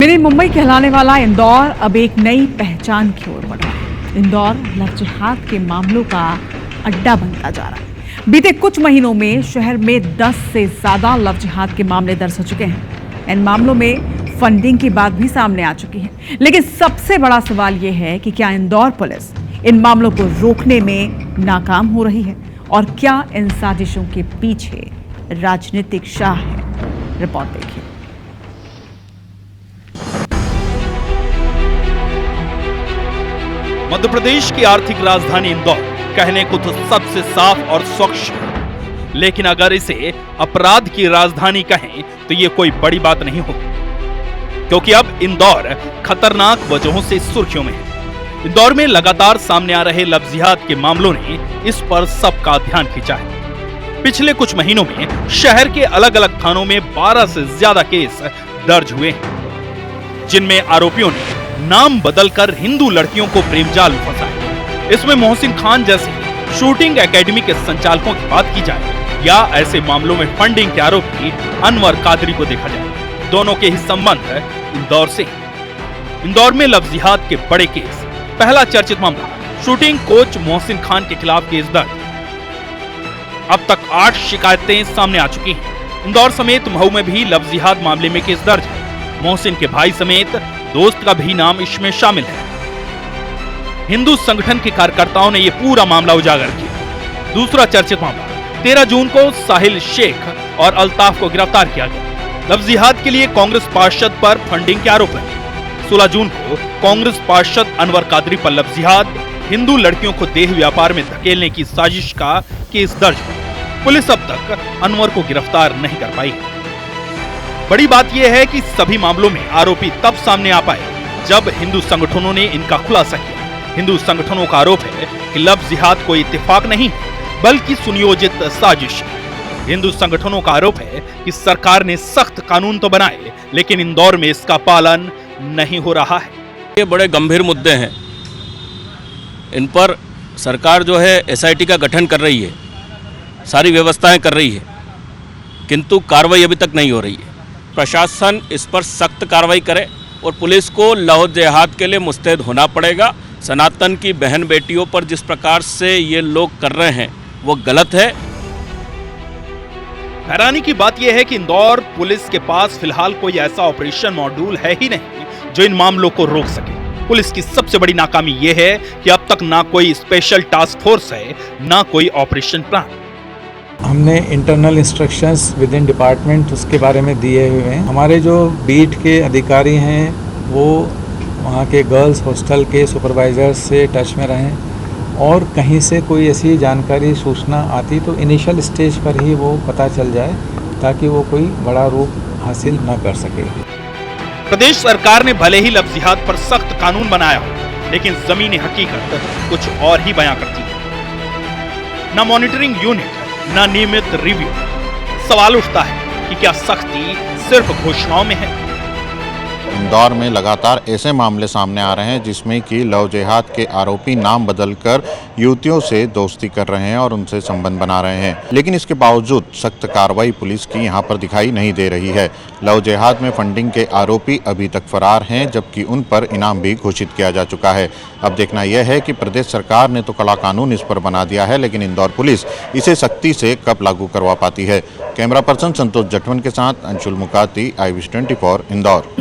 Mini Mumbai कहलाने वाला इंदौर अब एक नई पहचान की ओर बढ़ रहा है। इंदौर लव जिहाद के मामलों का अड्डा बनता जा रहा है। बीते कुछ महीनों में शहर में 10 से ज्यादा लव जिहाद के मामले दर्ज हो चुके हैं। इन मामलों में फंडिंग की बात भी सामने आ चुकी है। लेकिन सबसे बड़ा सवाल यह है कि क्या इंदौर पुलिस इन मामलों को रोकने में नाकाम हो रही है और क्या इन साजिशों के पीछे राजनीतिक शाह है। रिपोर्ट देखिए। मध्य प्रदेश की आर्थिक राजधानी इंदौर कहने को तो सबसे साफ और स्वच्छ है, लेकिन अगर इसे अपराध की राजधानी कहें तो ये कोई बड़ी बात नहीं होगी, क्योंकि अब इंदौर खतरनाक वजहों से सुर्खियों में है। इंदौर में लगातार सामने आ रहे लव जिहाद के मामलों ने इस पर सबका ध्यान खींचा है। पिछले कुछ महीनों में शहर के अलग अलग थानों में 12 से ज्यादा केस दर्ज हुए हैं, जिनमें आरोपियों ने नाम बदलकर हिंदू लड़कियों को प्रेमजाल में फंसाया। इसमें मोहसिन खान जैसे शूटिंग एकेडमी के संचालकों की बात की जाए या ऐसे मामलों में फंडिंग के आरोपी अनवर कादरी को देखा जाए, दोनों के ही संबंध इंदौर से। इंदौर में लव जिहाद के बड़े केस। पहला चर्चित मामला, शूटिंग कोच मोहसिन खान के खिलाफ केस दर्ज। अब तक 8 शिकायतें सामने आ चुकी हैं। इंदौर समेत महू में भी लव जिहाद मामले में केस दर्ज है। मोहसिन के भाई समेत दोस्त का भी नाम इसमें शामिल है। हिंदू संगठन के कार्यकर्ताओं ने यह पूरा मामला उजागर किया। दूसरा चर्चित मामला, 13 जून को साहिल शेख और अल्ताफ को गिरफ्तार किया गया। लव जिहाद के लिए कांग्रेस पार्षद पर फंडिंग के आरोप है। 16 जून को कांग्रेस पार्षद अनवर कादरी पर लव जिहाद, हिंदू लड़कियों को देह व्यापार में धकेलने की साजिश का केस दर्ज हुआ। पुलिस अब तक अनवर को गिरफ्तार नहीं कर पाई है। बड़ी बात यह है कि सभी मामलों में आरोपी तब सामने आ पाए जब हिंदू संगठनों ने इनका खुलासा किया। हिंदू संगठनों का आरोप है कि लव जिहाद कोई इत्तेफाक नहीं बल्कि सुनियोजित साजिश है। हिंदू संगठनों का आरोप है कि सरकार ने सख्त कानून तो बनाए, लेकिन इंदौर में इसका पालन नहीं हो रहा है। ये बड़े गंभीर मुद्दे हैं। इन पर सरकार जो है SIT का गठन कर रही है, सारी व्यवस्थाएं कर रही है, किंतु कार्रवाई अभी तक नहीं हो रही है। प्रशासन इस पर सख्त कार्रवाई करे और पुलिस को लव जिहाद के लिए मुस्तैद होना पड़ेगा। सनातन की बहन बेटियों पर जिस प्रकार से ये लोग कर रहे हैं वो गलत है। हैरानी की बात यह है कि इंदौर पुलिस के पास फिलहाल कोई ऐसा ऑपरेशन मॉड्यूल है ही नहीं जो इन मामलों को रोक सके। पुलिस की सबसे बड़ी नाकामी यह है कि अब तक ना कोई स्पेशल टास्क फोर्स है, ना कोई ऑपरेशन प्लान। हमने internal instructions with in department उसके बारे में दिए हुए हैं। हमारे जो बीट के अधिकारी हैं वो वहाँ के गर्ल्स हॉस्टल के सुपरवाइजर से टच में रहें और कहीं से कोई ऐसी जानकारी सूचना आती तो इनिशियल स्टेज पर ही वो पता चल जाए ताकि वो कोई बड़ा रूप हासिल न कर सके। प्रदेश सरकार ने भले ही लव जिहाद पर सख्त कानून बनाया हो, लेकिन जमीनी हकीकत कुछ और ही बयां करती है। न मॉनिटरिंग यूनिट, न नियमित रिव्यू। सवाल उठता है कि क्या सख्ती सिर्फ घोषणाओं में है? इंदौर में लगातार ऐसे मामले सामने आ रहे हैं जिसमें कि लव जिहाद के आरोपी नाम बदलकर युवतियों से दोस्ती कर रहे हैं और उनसे संबंध बना रहे हैं, लेकिन इसके बावजूद सख्त कार्रवाई पुलिस की यहां पर दिखाई नहीं दे रही है। लव जिहाद में फंडिंग के आरोपी अभी तक फरार हैं, जबकि उन पर इनाम भी घोषित किया जा चुका है। अब देखना यह है कि प्रदेश सरकार ने तो कड़ा कानून इस पर बना दिया है, लेकिन इंदौर पुलिस इसे सख्ती से कब लागू करवा पाती है। कैमरा पर्सन संतोष जटवन के साथ अंशुल मुकाती, IVS 24 इंदौर।